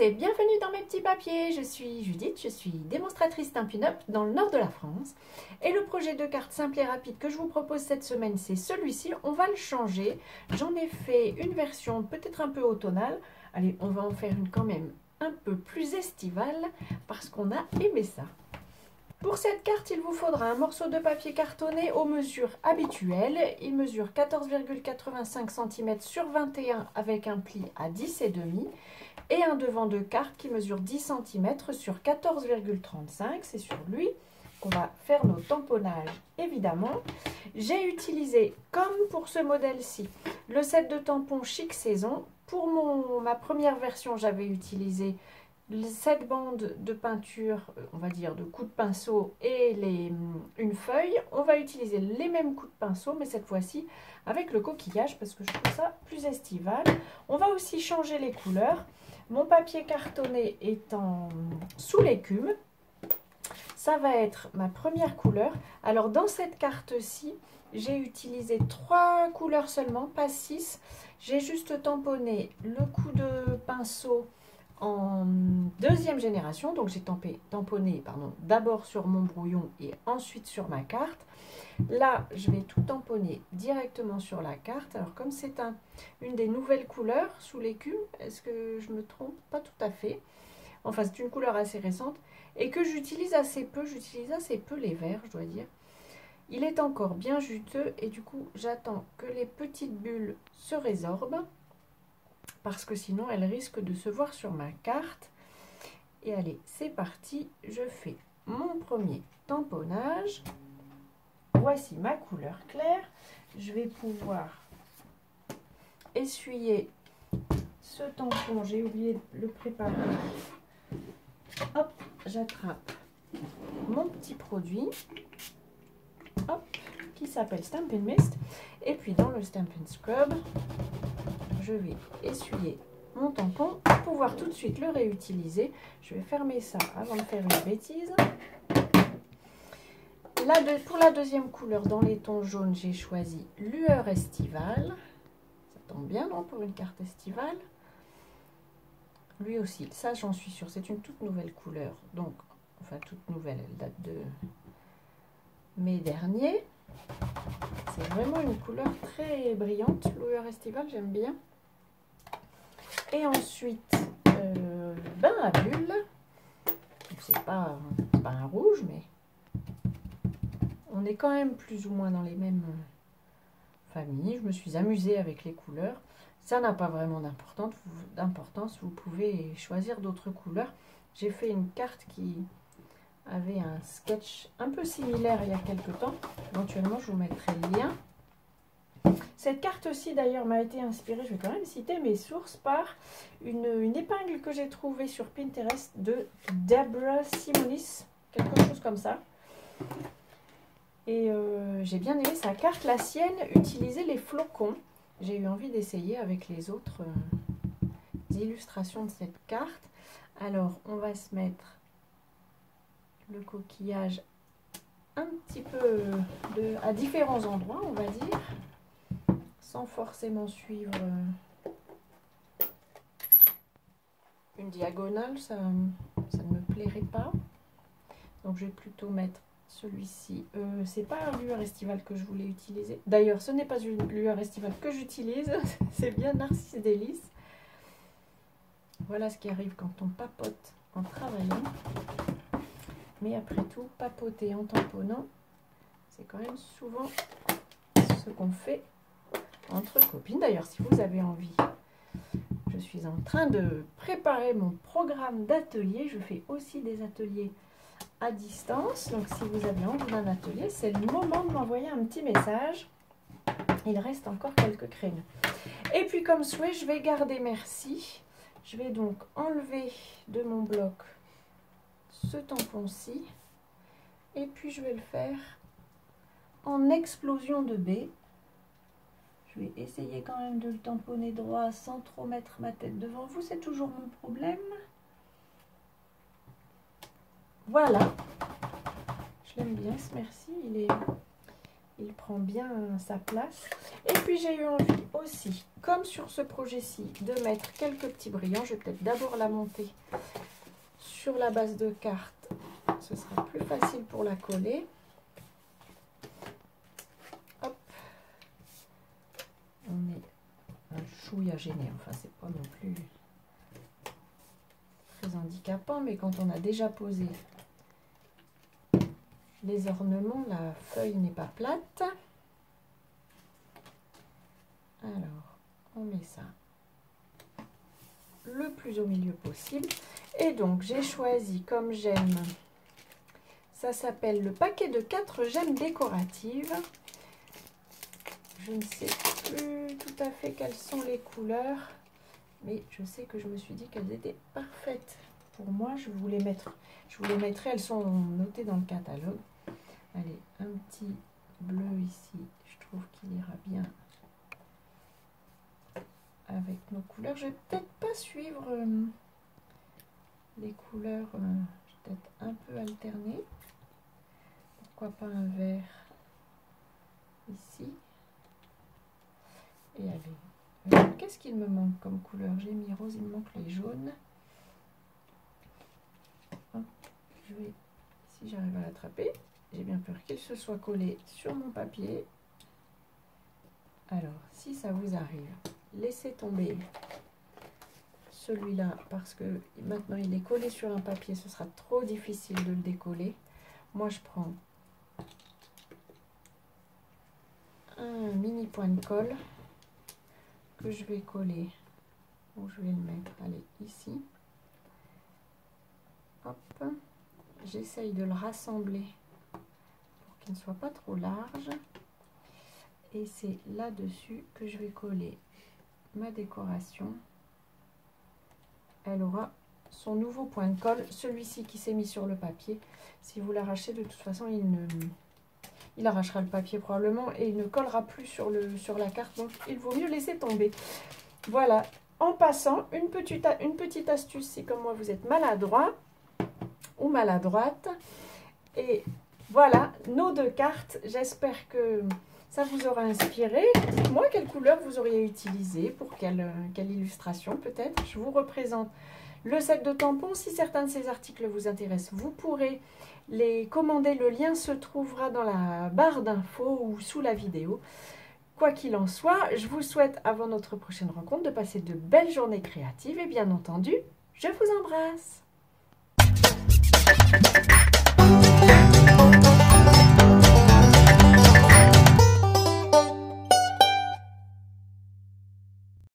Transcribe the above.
et bienvenue dans mes petits papiers. Je suis Judith, je suis démonstratrice Stampin' Up dans le nord de la France. Et le projet de carte simple et rapide que je vous propose cette semaine, c'est celui-ci. On va le changer. J'en ai fait une version peut-être un peu automnale. Allez, on va en faire une quand même un peu plus estivale parce qu'on a aimé ça. Pour cette carte, il vous faudra un morceau de papier cartonné aux mesures habituelles. Il mesure 14,85 cm sur 21 avec un pli à 10,5 et un devant de carte qui mesure 10 cm sur 14,35. C'est sur lui qu'on va faire nos tamponnages, évidemment. J'ai utilisé, comme pour ce modèle-ci, le set de tampons Chic Saison. Pour ma première version, j'avais utilisé cette bande de peinture, on va dire de coups de pinceau et une feuille. On va utiliser les mêmes coups de pinceau, mais cette fois-ci avec le coquillage parce que je trouve ça plus estival. On va aussi changer les couleurs. Mon papier cartonné étant sous l'écume, ça va être ma première couleur. Alors dans cette carte-ci, j'ai utilisé 3 couleurs seulement, pas 6. J'ai juste tamponné le coup de pinceau en deuxième génération, donc j'ai tamponné d'abord sur mon brouillon et ensuite sur ma carte. Là, je vais tout tamponner directement sur la carte. Alors comme c'est une des nouvelles couleurs sous l'écume, est-ce que je me trompe? Pas tout à fait. Enfin, c'est une couleur assez récente et que j'utilise assez peu. J'utilise assez peu les verts, je dois dire. Il est encore bien juteux et du coup, j'attends que les petites bulles se résorbent, parce que sinon elle risque de se voir sur ma carte. Et allez, c'est parti, je fais mon premier tamponnage. Voici ma couleur claire. Je vais pouvoir essuyer ce tampon, j'ai oublié de le préparer. Hop, j'attrape mon petit produit, hop, qui s'appelle Stampin' Mist. Et puis dans le Stampin' Scrub, je vais essuyer mon tampon pour pouvoir tout de suite le réutiliser. Je vais fermer ça avant de faire une bêtise. Pour la deuxième couleur, dans les tons jaunes, j'ai choisi Lueur Estivale. Ça tombe bien, non, pour une carte estivale. Lui aussi, ça j'en suis sûre, c'est une toute nouvelle couleur. Donc, enfin toute nouvelle, elle date de mai dernier. C'est vraiment une couleur très brillante, Lueur Estivale, j'aime bien. Et ensuite, bain à bulles. C'est pas un rouge, mais on est quand même plus ou moins dans les mêmes familles. Je me suis amusée avec les couleurs. Ça n'a pas vraiment d'importance. Vous pouvez choisir d'autres couleurs. J'ai fait une carte qui avait un sketch un peu similaire il y a quelques temps. Éventuellement, je vous mettrai le lien. Cette carte-ci, d'ailleurs, m'a été inspirée, je vais quand même citer mes sources, par une épingle que j'ai trouvée sur Pinterest de Deborah Simonis, quelque chose comme ça. Et j'ai bien aimé sa carte. La sienne utilisait les flocons. J'ai eu envie d'essayer avec les autres illustrations de cette carte. Alors, on va se mettre le coquillage un petit peu à différents endroits, on va dire, sans forcément suivre une diagonale, ça ne me plairait pas. Donc je vais plutôt mettre celui-ci. C'est pas un lueur estivale que je voulais utiliser. D'ailleurs, ce n'est pas une lueur estivale que j'utilise, c'est bien Narcisse Délice. Voilà ce qui arrive quand on papote en travaillant. Mais après tout, papoter en tamponnant, c'est quand même souvent ce qu'on fait entre copines. D'ailleurs, si vous avez envie, je suis en train de préparer mon programme d'atelier. Je fais aussi des ateliers à distance. Donc, si vous avez envie d'un atelier, c'est le moment de m'envoyer un petit message. Il reste encore quelques crayons. Et puis, comme souhait, je vais garder merci. Je vais donc enlever de mon bloc ce tampon-ci. Et puis, je vais le faire en explosion de baie. Je vais essayer quand même de le tamponner droit sans trop mettre ma tête devant vous. C'est toujours mon problème. Voilà. Je l'aime bien ce merci. il prend bien sa place. Et puis j'ai eu envie aussi, comme sur ce projet-ci, de mettre quelques petits brillants. Je vais peut-être d'abord la monter sur la base de carte. Ce sera plus facile pour la coller. Hop. On est un chouïa gêné. Enfin, c'est pas non plus très handicapant, mais quand on a déjà posé les ornements, la feuille n'est pas plate. Alors, on met ça le plus au milieu possible. Et donc, j'ai choisi comme gemme, ça s'appelle le paquet de 4 gemmes décoratives. Je ne sais plus tout à fait quelles sont les couleurs, mais je sais que je me suis dit qu'elles étaient parfaites. Pour moi, je vous les mettrai, elles sont notées dans le catalogue. Allez, un petit bleu ici, je trouve qu'il ira bien avec nos couleurs. Je vais peut-être pas suivre les couleurs, je vais peut-être un peu alterner. Pourquoi pas un vert ici. Et allez, qu'est-ce qu'il me manque comme couleur? J'ai mis rose, il me manque les jaunes. Hop, je vais, si j'arrive à l'attraper, j'ai bien peur qu'il se soit collé sur mon papier. Alors, si ça vous arrive, laissez tomber celui-là parce que maintenant il est collé sur un papier, ce sera trop difficile de le décoller. Moi, je prends un mini point de colle que je vais coller. Où je vais le mettre, allez, ici. Hop, j'essaye de le rassembler pour qu'il ne soit pas trop large. Et c'est là-dessus que je vais coller ma décoration. Elle aura son nouveau point de colle, celui-ci qui s'est mis sur le papier. Si vous l'arrachez, de toute façon, il arrachera le papier probablement et il ne collera plus sur la carte. Donc, il vaut mieux laisser tomber. Voilà. En passant, une petite astuce, si comme moi, vous êtes maladroit ou maladroite. Et voilà, nos 2 cartes. J'espère que ça vous aura inspiré. Dites-moi quelle couleur vous auriez utilisé, pour quelle illustration peut-être. Je vous représente le set de tampons. Si certains de ces articles vous intéressent, vous pourrez les commander. Le lien se trouvera dans la barre d'infos ou sous la vidéo. Quoi qu'il en soit, je vous souhaite avant notre prochaine rencontre de passer de belles journées créatives et bien entendu, je vous embrasse.